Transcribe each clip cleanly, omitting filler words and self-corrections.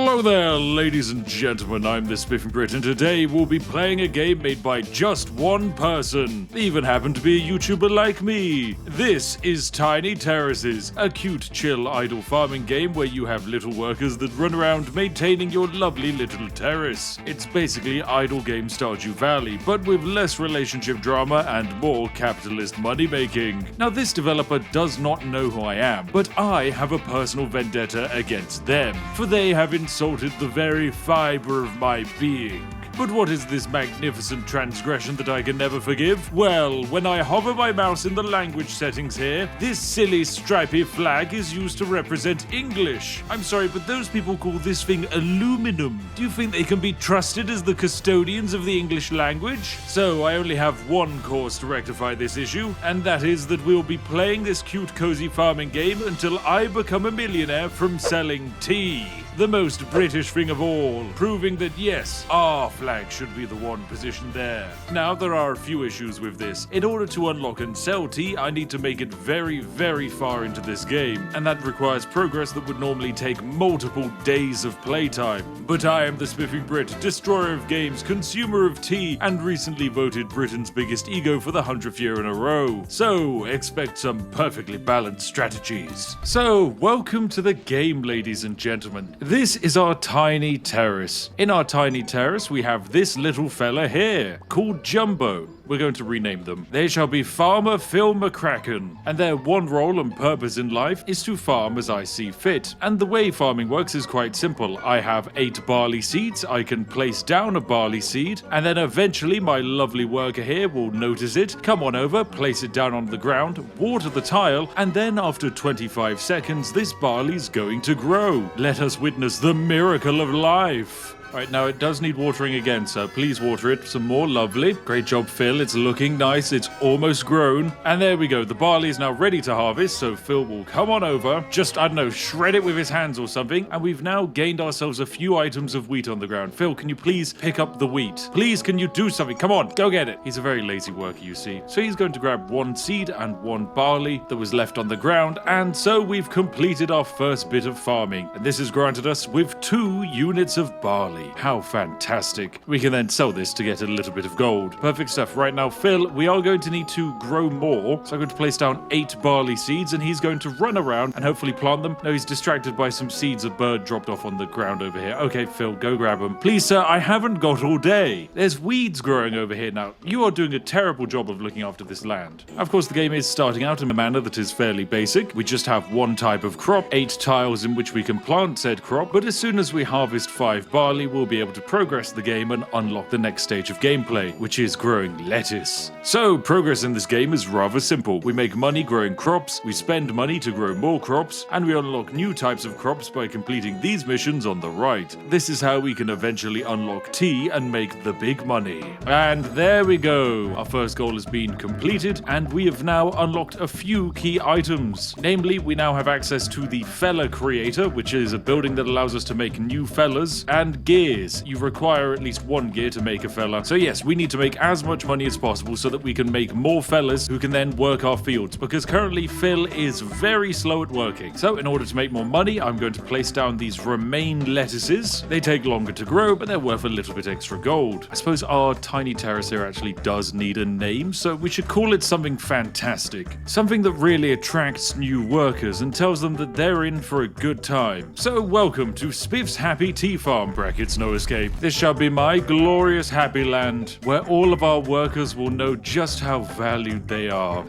Hello there, ladies and gentlemen, I'm the Spiffing Brit, and today we'll be playing a game made by just one person. They even happen to be a YouTuber like me. This is Tiny Terraces, a cute, chill, idle farming game where you have little workers that run around maintaining your lovely little terrace. It's basically idle game Stardew Valley, but with less relationship drama and more capitalist money making. Now this developer does not know who I am, but I have a personal vendetta against them, for they have insulted the very fiber of my being. But what is this magnificent transgression that I can never forgive? Well, when I hover my mouse in the language settings here, this silly stripy flag is used to represent English. I'm sorry, but those people call this thing aluminum. Do you think they can be trusted as the custodians of the English language? So I only have one course to rectify this issue, and that is that we'll be playing this cute cozy farming game until I become a millionaire from selling tea. The most British thing of all, proving that yes, our flag should be the one positioned there. Now, there are a few issues with this. In order to unlock and sell tea, I need to make it very, very far into this game, and that requires progress that would normally take multiple days of playtime. But I am the Spiffing Brit, destroyer of games, consumer of tea, and recently voted Britain's biggest ego for the 100th year in a row. So, expect some perfectly balanced strategies. So, welcome to the game, ladies and gentlemen. This is our tiny terrace. In our tiny terrace, we have this little fella here, called Jumbo. We're going to rename them. They shall be Farmer 𝔹ℝ𝕀𝕋𝕀𝕊ℍ, and their one role and purpose in life is to farm as I see fit. And the way farming works is quite simple. I have 8 barley seeds, I can place down a barley seed, and then eventually my lovely worker here will notice it, come on over, place it down on the ground, water the tile, and then after 25 seconds, this barley's going to grow. Let us witness the miracle of life. Right, now it does need watering again, so please water it some more. Lovely. Great job, Phil. It's looking nice. It's almost grown. And there we go. The barley is now ready to harvest, so Phil will come on over. Just, I don't know, shred it with his hands or something. And we've now gained ourselves a few items of wheat on the ground. Phil, can you please pick up the wheat? Please, can you do something? Come on, go get it. He's a very lazy worker, you see. So he's going to grab 1 seed and 1 barley that was left on the ground. And so we've completed our first bit of farming. And this has granted us with 2 units of barley. How fantastic. We can then sell this to get a little bit of gold. Perfect stuff. Right now, Phil, we are going to need to grow more. So I'm going to place down 8 barley seeds, and he's going to run around and hopefully plant them. No, he's distracted by some seeds a bird dropped off on the ground over here. Okay, Phil, go grab them. Please, sir, I haven't got all day. There's weeds growing over here now. You are doing a terrible job of looking after this land. Of course, the game is starting out in a manner that is fairly basic. We just have 1 type of crop, 8 tiles in which we can plant said crop, but as soon as we harvest 5 barley, we'll be able to progress the game and unlock the next stage of gameplay, which is growing lettuce. So, progress in this game is rather simple. We make money growing crops, we spend money to grow more crops, and we unlock new types of crops by completing these missions on the right. This is how we can eventually unlock tea and make the big money. And there we go. Our first goal has been completed, and we have now unlocked a few key items. Namely, we now have access to the fella creator, which is a building that allows us to make new fellas, and gears. You require at least 1 gear to make a fella. So yes, we need to make as much money as possible so that we can make more fellas who can then work our fields, because currently Phil is very slow at working. So in order to make more money, I'm going to place down these romaine lettuces. They take longer to grow, but they're worth a little bit extra gold. I suppose our tiny terrace here actually does need a name, so we should call it something fantastic. Something that really attracts new workers and tells them that they're in for a good time. So welcome to Spiff's Happy Tea Farm, brackets no escape. This shall be my glorious happy land, where all of our workers will know just how valued they are.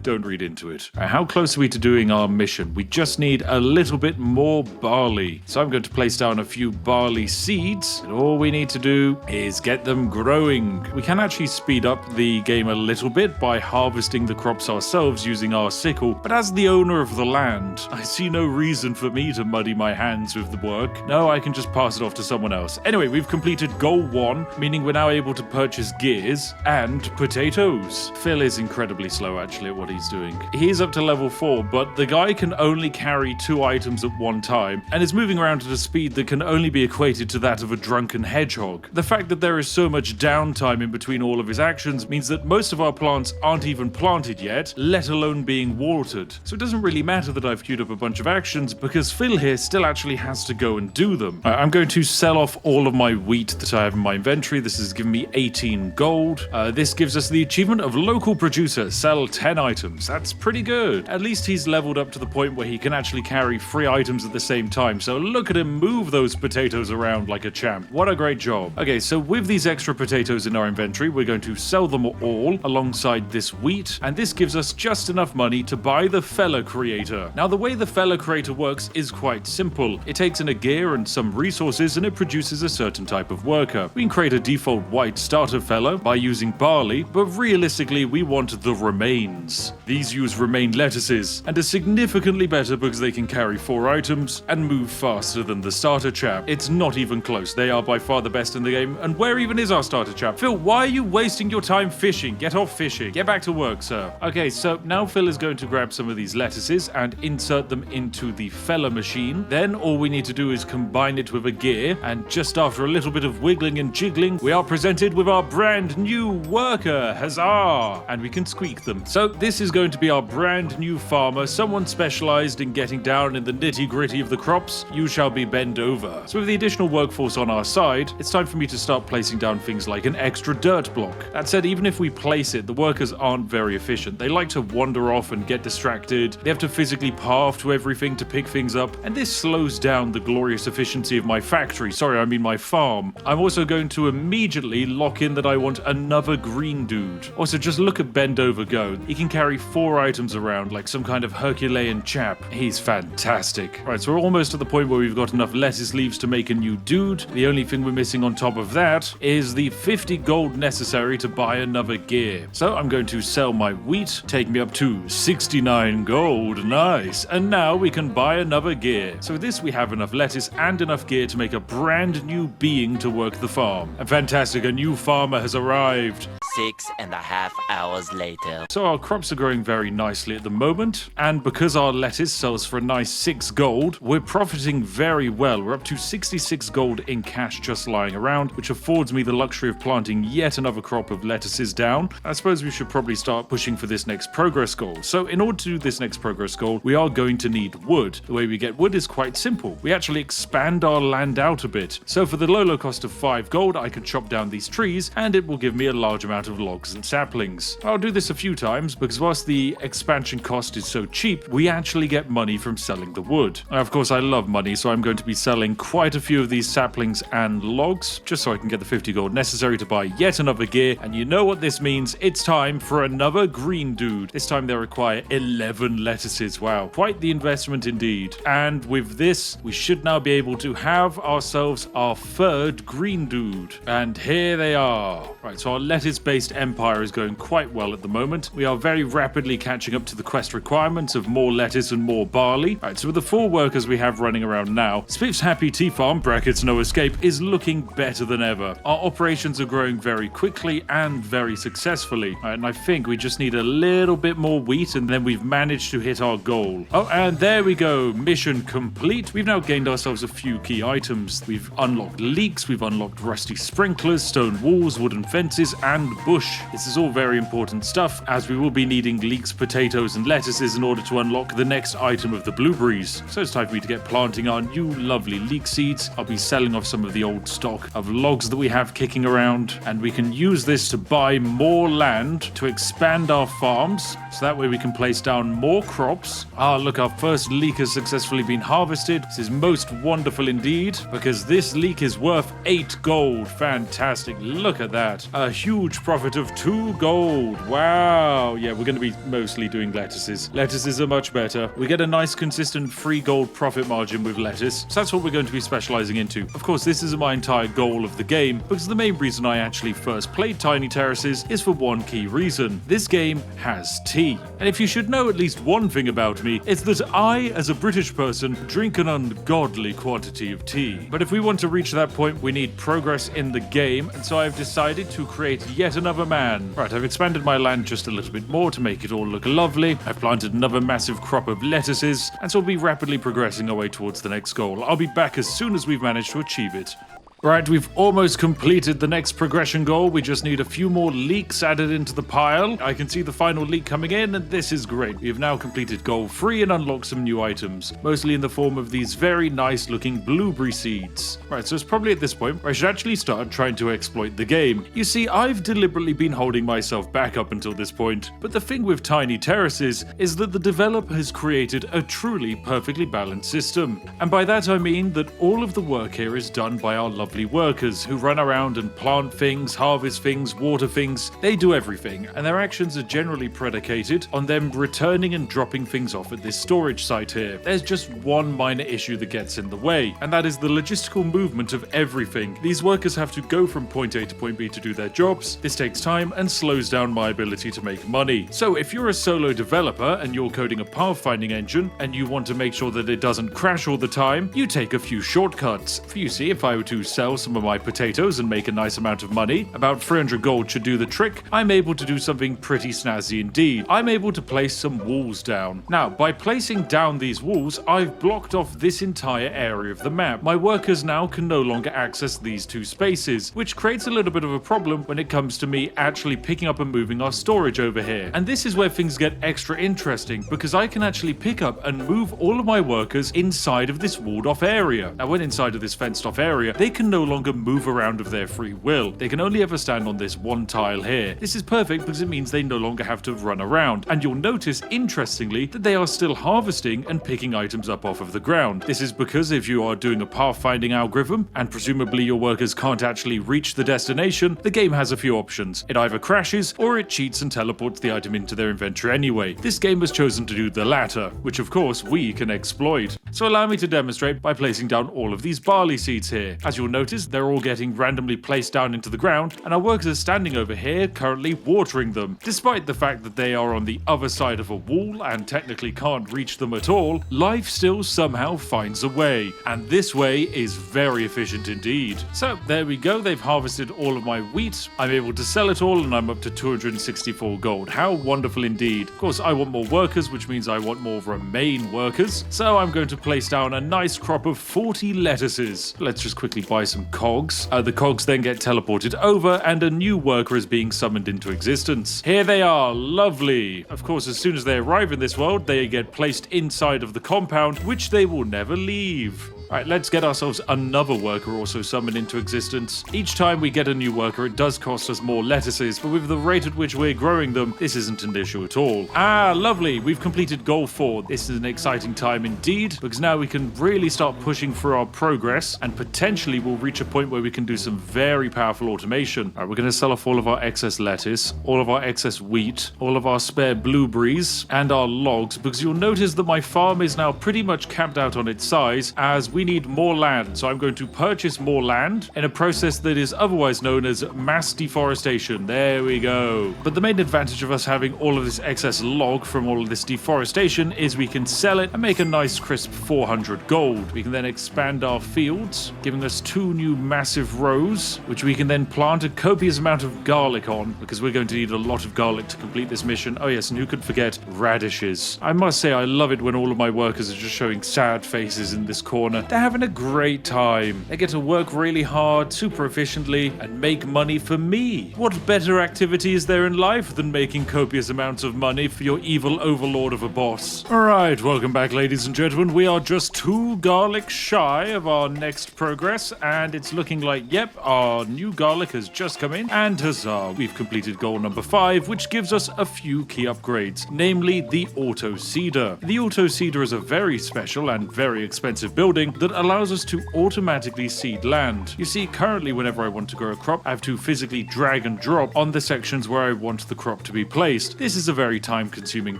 Don't read into it. How close are we to doing our mission? We just need a little bit more barley. So I'm going to place down a few barley seeds, and all we need to do is get them growing. We can actually speed up the game a little bit by harvesting the crops ourselves using our sickle, but as the owner of the land, I see no reason for me to muddy my hands with the work. No, I can just pass it off off to someone else. Anyway, we've completed goal 1, meaning we're now able to purchase gears and potatoes. Phil is incredibly slow actually at what he's doing. He's up to level 4, but the guy can only carry 2 items at one time and is moving around at a speed that can only be equated to that of a drunken hedgehog. The fact that there is so much downtime in between all of his actions means that most of our plants aren't even planted yet, let alone being watered. So it doesn't really matter that I've queued up a bunch of actions because Phil here still actually has to go and do them. I'm going to sell off all of my wheat that I have in my inventory. This has given me 18 gold. This gives us the achievement of local producer, sell 10 items. That's pretty good. At least he's leveled up to the point where he can actually carry 3 items at the same time. So look at him move those potatoes around like a champ. What a great job. Okay, so with these extra potatoes in our inventory, we're going to sell them all alongside this wheat, and this gives us just enough money to buy the 𝔹ℝ𝕀𝕋𝕀 creator. Now the way the 𝔹ℝ𝕀 creator works is quite simple. It takes in a gear and some resources and it produces a certain type of worker. We can create a default white starter 𝔹ℝ𝕀 by using barley, but realistically we want the remains. These use remain lettuces and are significantly better because they can carry 4 items and move faster than the starter chap. It's not even close. They are by far the best in the game. And where even is our starter chap? Phil, why are you wasting your time fishing? Get off fishing. Get back to work, sir. Okay, so now Phil is going to grab some of these lettuces and insert them into the 𝔹ℝ𝕀 machine. Then all we need to do is combine it with a gear, and just after a little bit of wiggling and jiggling, we are presented with our brand new worker. Huzzah! And we can squeak them. So this is going to be our brand new farmer, someone specialized in getting down in the nitty-gritty of the crops. You shall be bent over. So with the additional workforce on our side, it's time for me to start placing down things like an extra dirt block. That said, even if we place it, the workers aren't very efficient. They like to wander off and get distracted. They have to physically path to everything to pick things up, and this slows down the glorious efficiency of my factory. Sorry, I mean my farm. I'm also going to immediately lock in that I want another green dude. Also, just look at Bend Over Go. He can carry 4 items around like some kind of Herculean chap. He's fantastic. Right, so we're almost at the point where we've got enough lettuce leaves to make a new dude. The only thing we're missing on top of that is the 50 gold necessary to buy another gear. So I'm going to sell my wheat, take me up to 69 gold. Nice. And now we can buy another gear. So with this we have enough lettuce and enough gear to make a brand new being to work the farm. And fantastic, a new farmer has arrived. 6.5 hours later. So our crops are growing very nicely at the moment, and because our lettuce sells for a nice 6 gold, we're profiting very well. We're up to 66 gold in cash just lying around, which affords me the luxury of planting yet another crop of lettuces down. I suppose we should probably start pushing for this next progress goal. So in order to do this next progress goal, we are going to need wood. The way we get wood is quite simple. We actually expand our land out a bit. So for the low cost of 5 gold, I can chop down these trees, and it will give me a large amount of logs and saplings. I'll do this a few times because whilst the expansion cost is so cheap, we actually get money from selling the wood. Now, of course, I love money, so I'm going to be selling quite a few of these saplings and logs just so I can get the 50 gold necessary to buy yet another gear. And you know what this means? It's time for another green dude. This time they require 11 lettuces. Wow, quite the investment indeed. And with this, we should now be able to have ourselves our 3rd green dude. And here they are. Right, so our lettuce-based empire is going quite well at the moment. We are very rapidly catching up to the quest requirements of more lettuce and more barley. Right, so with the 4 workers we have running around now, Spiff's Happy Tea Farm, brackets no escape, is looking better than ever. Our operations are growing very quickly and very successfully. Right, and I think we just need a little bit more wheat and then we've managed to hit our goal. Oh, and there we go. Mission complete. We've now gained ourselves a few key items. We've unlocked leaks, we've unlocked rusty sprinklers, stone walls, wooden fences, and bush. This is all very important stuff, as we will be needing leeks, potatoes, and lettuces in order to unlock the next item of the blueberries. So it's time for me to get planting our new lovely leek seeds. I'll be selling off some of the old stock of logs that we have kicking around, and we can use this to buy more land to expand our farms, so that way we can place down more crops. Ah, look, our first leek has successfully been harvested. This is most wonderful indeed, because this leek is worth 8 gold. Fantastic. Look at that. A huge profit of 2 gold. Wow. Yeah, we're going to be mostly doing lettuces. Lettuces are much better. We get a nice consistent 3 gold profit margin with lettuce. So that's what we're going to be specializing into. Of course, this isn't my entire goal of the game, because the main reason I actually first played Tiny Terraces is for one key reason. This game has tea. And if you should know at least one thing about me, it's that I, as a British person, drink an ungodly quantity of tea. But if we want to reach that point, we need progress in the game, and so I've decided to create yet another man. Right, I've expanded my land just a little bit more to make it all look lovely. I've planted another massive crop of lettuces, and so we'll be rapidly progressing our way towards the next goal. I'll be back as soon as we've managed to achieve it. Right, we've almost completed the next progression goal. We just need a few more leeks added into the pile. I can see the final leek coming in, and this is great. We have now completed goal 3 and unlocked some new items, mostly in the form of these very nice looking blueberry seeds. Right, so it's probably at this point where I should actually start trying to exploit the game. You see, I've deliberately been holding myself back up until this point, but the thing with Tiny Terraces is that the developer has created a truly perfectly balanced system. And by that I mean that all of the work here is done by our lovely workers who run around and plant things, harvest things, water things. They do everything, and their actions are generally predicated on them returning and dropping things off at this storage site here. There's just one minor issue that gets in the way, and that is the logistical movement of everything. These workers have to go from point A to point B to do their jobs. This takes time and slows down my ability to make money. So if you're a solo developer and you're coding a pathfinding engine and you want to make sure that it doesn't crash all the time, you take a few shortcuts. You see, if I were to sell some of my potatoes and make a nice amount of money, about 300 gold should do the trick, I'm able to do something pretty snazzy indeed. I'm able to place some walls down. Now, by placing down these walls, I've blocked off this entire area of the map. My workers now can no longer access these two spaces, which creates a little bit of a problem when it comes to me actually picking up and moving our storage over here. And this is where things get extra interesting, because I can actually pick up and move all of my workers inside of this walled off area. Now, when inside of this fenced off area, they can no longer move around of their free will. They can only ever stand on this one tile here. This is perfect because it means they no longer have to run around. And you'll notice, interestingly, that they are still harvesting and picking items up off of the ground. This is because if you are doing a pathfinding algorithm, and presumably your workers can't actually reach the destination, the game has a few options. It either crashes, or it cheats and teleports the item into their inventory anyway. This game has chosen to do the latter, which of course we can exploit. So allow me to demonstrate by placing down all of these barley seeds here. As you'll notice, they're all getting randomly placed down into the ground, and our workers are standing over here currently watering them. Despite the fact that they are on the other side of a wall and technically can't reach them at all, life still somehow finds a way, and this way is very efficient indeed. So there we go, they've harvested all of my wheat. I'm able to sell it all, and I'm up to 264 gold. How wonderful indeed. Of course, I want more workers, which means I want more remain workers, so I'm going to place down a nice crop of 40 lettuces. Let's just quickly buy some cogs. The cogs then get teleported over, and a new worker is being summoned into existence. Here they are, lovely. Of course, as soon as they arrive in this world, they get placed inside of the compound, which they will never leave. Alright, let's get ourselves another worker also summoned into existence. Each time we get a new worker, it does cost us more lettuces, but with the rate at which we're growing them, this isn't an issue at all. Ah, lovely! We've completed goal 4. This is an exciting time indeed, because now we can really start pushing through our progress, and potentially we'll reach a point where we can do some very powerful automation. Alright, we're going to sell off all of our excess lettuce, all of our excess wheat, all of our spare blueberries, and our logs, because you'll notice that my farm is now pretty much capped out on its size, as we need more land. So I'm going to purchase more land in a process that is otherwise known as mass deforestation. There we go. But the main advantage of us having all of this excess log from all of this deforestation is we can sell it and make a nice crisp 400 gold. We can then expand our fields, giving us 2 new massive rows, which we can then plant a copious amount of garlic on, because we're going to need a lot of garlic to complete this mission. Oh yes, and who could forget radishes? I must say I love it when all of my workers are just showing sad faces in this corner. They're having a great time. They get to work really hard, super efficiently, and make money for me. What better activity is there in life than making copious amounts of money for your evil overlord of a boss? Alright, welcome back, ladies and gentlemen. We are just 2 garlic shy of our next progress, and it's looking like, yep, our new garlic has just come in, and huzzah, we've completed goal number 5, which gives us a few key upgrades, namely the auto seeder. The auto seeder is a very special and very expensive building, that allows us to automatically seed land. You see, currently whenever I want to grow a crop, I have to physically drag and drop on the sections where I want the crop to be placed. This is a very time-consuming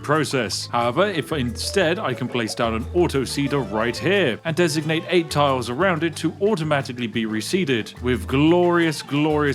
process. However, if instead I can place down an auto seeder right here and designate 8 tiles around it to automatically be reseeded with glorious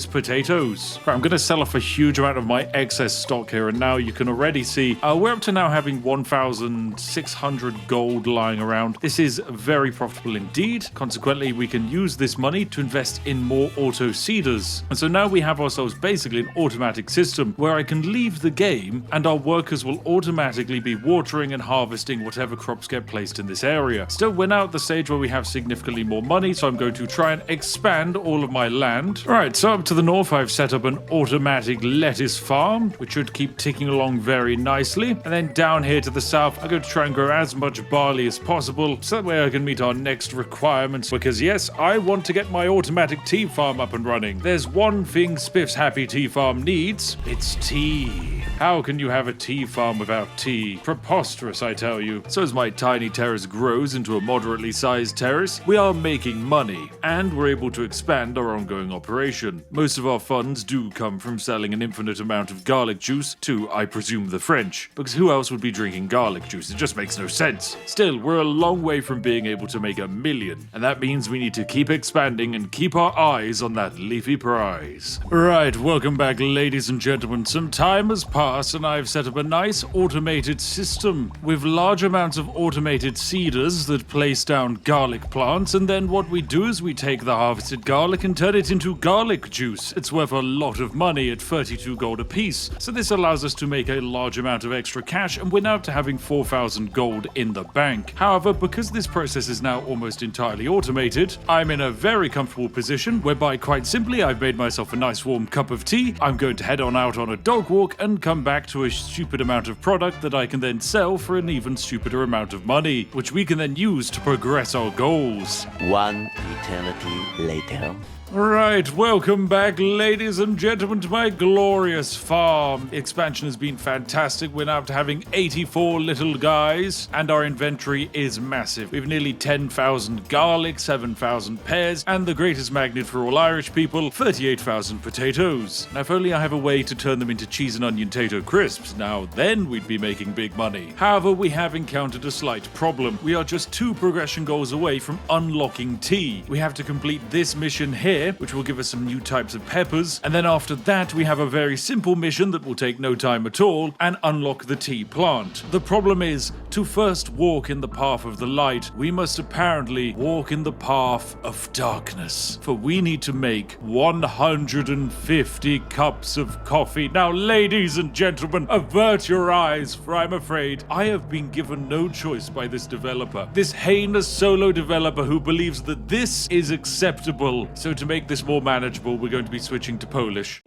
potatoes. Right, I'm going to sell off a huge amount of my excess stock here, and now you can already see we're up to now having 1,600 gold lying around. This is very profitable indeed. Consequently, we can use this money to invest in more auto seeders. And so now we have ourselves basically an automatic system where I can leave the game and our workers will automatically be watering and harvesting whatever crops get placed in this area. Still, we're now at the stage where we have significantly more money, so I'm going to try and expand all of my land. Alright, so up to the north I've set up an automatic lettuce farm, which should keep ticking along very nicely. And then down here to the south, I'm going to try and grow as much barley as possible, so that way I can meet our next requirements, because yes, I want to get my automatic tea farm up and running. There's one thing Spiff's happy tea farm needs. It's tea. How can you have a tea farm without tea? Preposterous, I tell you. So as my tiny terrace grows into a moderately sized terrace, we are making money, and we're able to expand our ongoing operation. Most of our funds do come from selling an infinite amount of garlic juice to, I presume, the French, because who else would be drinking garlic juice? It just makes no sense. Still, we're a long way from being able to make 1 million, and that means we need to keep expanding and keep our eyes on that leafy prize. Right, welcome back, ladies and gentlemen. Some time has passed, and I've set up a nice automated system with large amounts of automated seeders that place down garlic plants, and then what we do is we take the harvested garlic and turn it into garlic juice. It's worth a lot of money at 32 gold a piece, so this allows us to make a large amount of extra cash, and we're now to having 4,000 gold in the bank. However, because this process is now almost entirely automated, I'm in a very comfortable position whereby quite simply I've made myself a nice warm cup of tea. I'm going to head on out on a dog walk and come back to a stupid amount of product that I can then sell for an even stupider amount of money, which we can then use to progress our goals. One eternity later. Right, welcome back, ladies and gentlemen, to my glorious farm. Expansion has been fantastic. We're now up to having 84 little guys, and our inventory is massive. We have nearly 10,000 garlic, 7,000 pears, and the greatest magnet for all Irish people, 38,000 potatoes. Now, if only I have a way to turn them into cheese and onion tato crisps, now then we'd be making big money. However, we have encountered a slight problem. We are just 2 progression goals away from unlocking tea. We have to complete this mission here, which will give us some new types of peppers, and then after that we have a very simple mission that will take no time at all and unlock the tea plant. The problem is, to first walk in the path of the light, we must apparently walk in the path of darkness, for we need to make 150 cups of coffee. Now, ladies and gentlemen, avert your eyes, for I'm afraid I have been given no choice by this developer, this heinous solo developer who believes that this is acceptable. So to make this more manageable, we're going to be switching to Polish.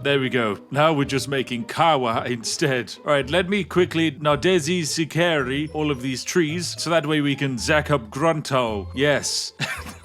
There we go. Now we're just making kawa instead. Alright, let me quickly nadezi sikeri all of these trees, so that way we can zack up grunto. Yes.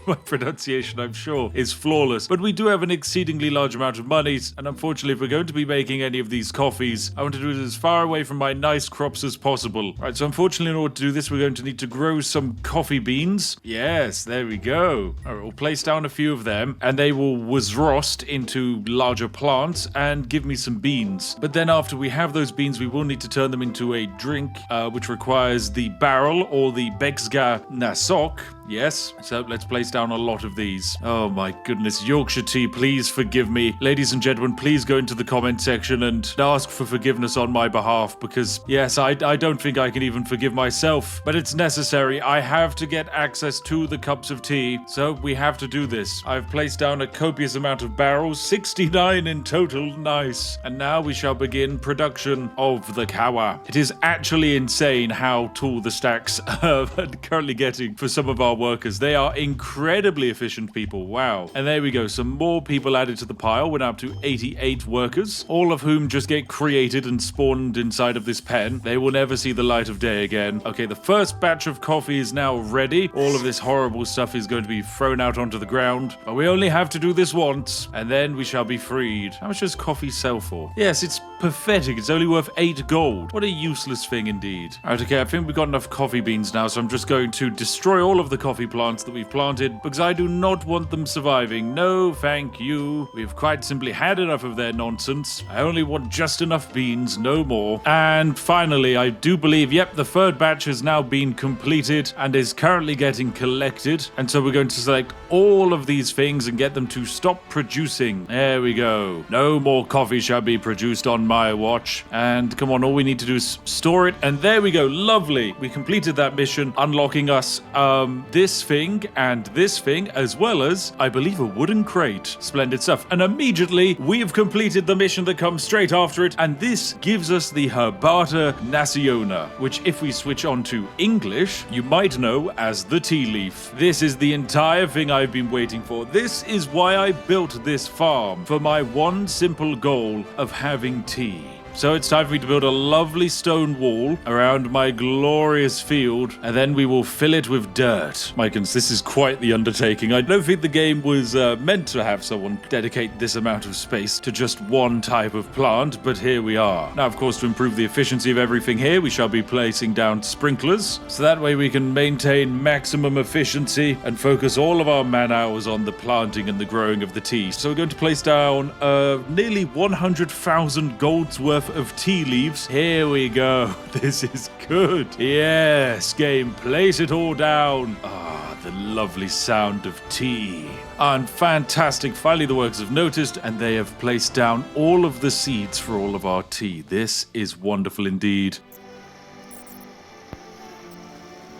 My pronunciation, I'm sure, is flawless. But we do have an exceedingly large amount of money, and unfortunately, if we're going to be making any of these coffees, I want to do it as far away from my nice crops as possible. Right, so unfortunately, in order to do this, we're going to need to grow some coffee beans. Yes, there we go. Alright, we'll place down a few of them, and they will wazrost into larger plants and give me some beans. But then after we have those beans, we will need to turn them into a drink, which requires the barrel or the bexga nasok. Yes, so let's place down a lot of these. Oh my goodness, Yorkshire tea, please forgive me. Ladies and gentlemen, please go into the comment section and ask for forgiveness on my behalf, because yes, I don't think I can even forgive myself, but it's necessary. I have to get access to the cups of tea, so we have to do this. I've placed down a copious amount of barrels, 69 in total, nice. And now we shall begin production of the kawa. It is actually insane how tall the stacks are currently getting for some of our workers. They are incredibly efficient people. Wow. And there we go. Some more people added to the pile. We're now up to 88 workers, all of whom just get created and spawned inside of this pen. They will never see the light of day again. Okay, the first batch of coffee is now ready. All of this horrible stuff is going to be thrown out onto the ground. But we only have to do this once, and then we shall be freed. How much does coffee sell for? Yes, it's pathetic. It's only worth 8 gold. What a useless thing indeed. Alright, okay, I think we've got enough coffee beans now, so I'm just going to destroy all of the coffee plants that we've planted, because I do not want them surviving. No, thank you. We've quite simply had enough of their nonsense. I only want just enough beans, no more. And finally, I do believe, yep, the third batch has now been completed and is currently getting collected. And so we're going to select all of these things and get them to stop producing. There we go. No more coffee shall be produced on my watch. And come on, all we need to do is store it. And there we go. Lovely. We completed that mission, unlocking us this thing and this thing, as well as, I believe, a wooden crate. Splendid stuff. And immediately, we have completed the mission that comes straight after it. And this gives us the 𝔹ℝ𝕀𝕋𝕀𝕊ℍ, which, if we switch on to English, you might know as the tea leaf. This is the entire thing I've been waiting for. This is why I built this farm, for my one simple goal of having tea. So it's time for me to build a lovely stone wall around my glorious field, and then we will fill it with dirt. My goodness, this is quite the undertaking. I don't think the game was meant to have someone dedicate this amount of space to just one type of plant, but here we are. Now, of course, to improve the efficiency of everything here, we shall be placing down sprinklers, so that way we can maintain maximum efficiency and focus all of our man hours on the planting and the growing of the tea. So we're going to place down nearly 100,000 gold's worth of tea leaves. Here we go. This is good. Yes, game, place it all down. Ah, the lovely sound of tea. And fantastic. Finally, the workers have noticed, and they have placed down all of the seeds for all of our tea. This is wonderful indeed.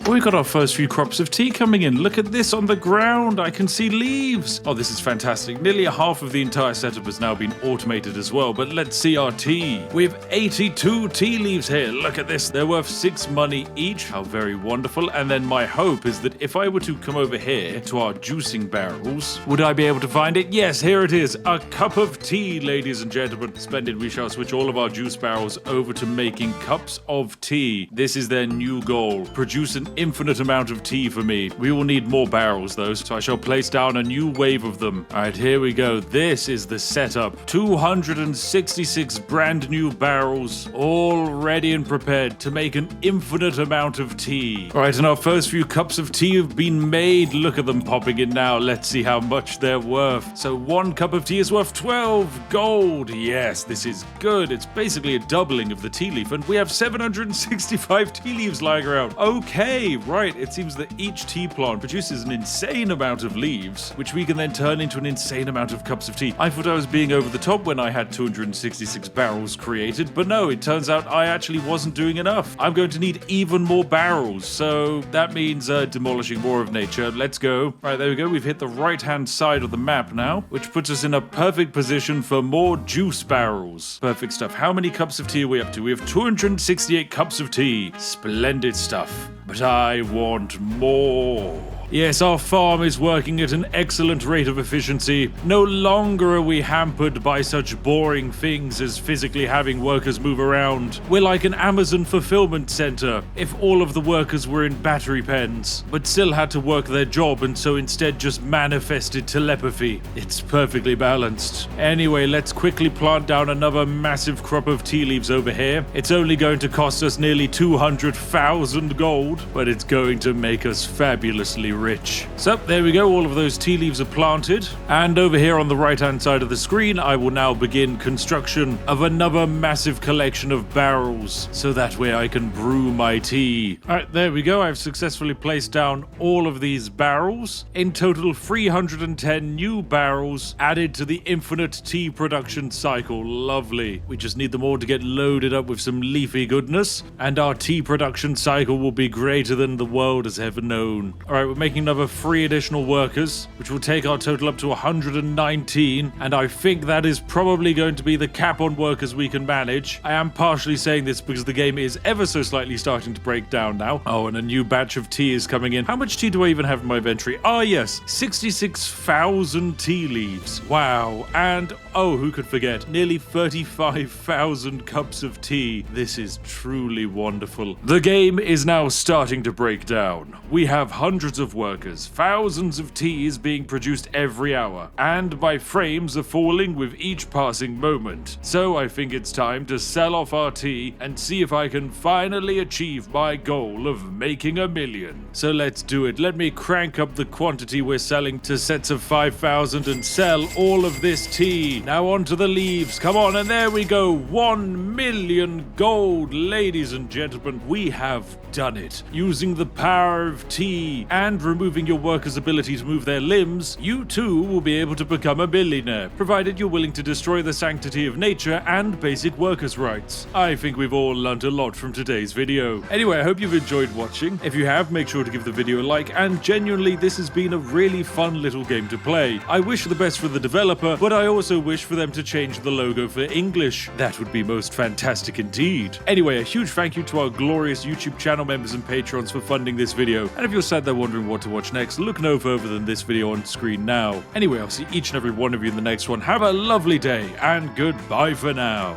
We've got our first few crops of tea coming in. Look at this on the ground. I can see leaves. Oh, this is fantastic. Nearly half of the entire setup has now been automated as well. But let's see our tea. We have 82 tea leaves here. Look at this. They're worth 6 money each. How very wonderful. And then my hope is that if I were to come over here to our juicing barrels, would I be able to find it? Yes, here it is. A cup of tea, ladies and gentlemen. Splendid. We shall switch all of our juice barrels over to making cups of tea. This is their new goal. Produce an infinite amount of tea for me. We will need more barrels though, so I shall place down a new wave of them. Alright, here we go. This is the setup. 266 brand new barrels, all ready and prepared to make an infinite amount of tea. Alright, and our first few cups of tea have been made. Look at them popping in now. Let's see how much they're worth. So 1 cup of tea is worth 12 gold. Yes, this is good. It's basically a doubling of the tea leaf, and we have 765 tea leaves lying around. Okay, right. It seems that each tea plant produces an insane amount of leaves, which we can then turn into an insane amount of cups of tea. I thought I was being over the top when I had 266 barrels created, but no, it turns out I actually wasn't doing enough. I'm going to need even more barrels, so that means demolishing more of nature. Let's go. Right, there we go. We've hit the right-hand side of the map now, which puts us in a perfect position for more juice barrels. Perfect stuff. How many cups of tea are we up to? We have 268 cups of tea. Splendid stuff. But I want more. Yes, our farm is working at an excellent rate of efficiency. No longer are we hampered by such boring things as physically having workers move around. We're like an Amazon fulfillment center if all of the workers were in battery pens, but still had to work their job and so instead just manifested telepathy. It's perfectly balanced. Anyway, let's quickly plant down another massive crop of tea leaves over here. It's only going to cost us nearly 200,000 gold, but it's going to make us fabulously rich. So there we go, all of those tea leaves are planted, and over here on the right hand side of the screen I will now begin construction of another massive collection of barrels, so that way I can brew my tea. Alright, there we go. I've successfully placed down all of these barrels. In total 310 new barrels added to the infinite tea production cycle. Lovely. We just need them all to get loaded up with some leafy goodness, and our tea production cycle will be greater than the world has ever known. Alright, we're making making another 3 additional workers, which will take our total up to 119, and I think that is probably going to be the cap on workers we can manage. I am partially saying this because the game is ever so slightly starting to break down now. Oh, and a new batch of tea is coming in. How much tea do I even have in my inventory? Ah, yes, 66,000 tea leaves. Wow. And, oh, who could forget? Nearly 35,000 cups of tea. This is truly wonderful. The game is now starting to break down. We have hundreds of workers, thousands of teas being produced every hour, and my frames are falling with each passing moment. So I think it's time to sell off our tea and see if I can finally achieve my goal of making $1 million. So let's do it. Let me crank up the quantity we're selling to sets of 5,000 and sell all of this tea. Now onto the leaves. Come on, and there we go. 1 million gold, ladies and gentlemen. We have done it. Using the power of tea and removing your workers' ability to move their limbs, you too will be able to become a millionaire, provided you're willing to destroy the sanctity of nature and basic workers' rights. I think we've all learned a lot from today's video. Anyway, I hope you've enjoyed watching. If you have, make sure to give the video a like, and genuinely, this has been a really fun little game to play. I wish the best for the developer, but I also wish for them to change the logo for English. That would be most fantastic indeed. Anyway, a huge thank you to our glorious YouTube channel members and patrons for funding this video. And if you're sat there wondering what to watch next, look no further than this video on screen now. Anyway, I'll see each and every one of you in the next one. Have a lovely day, and goodbye for now.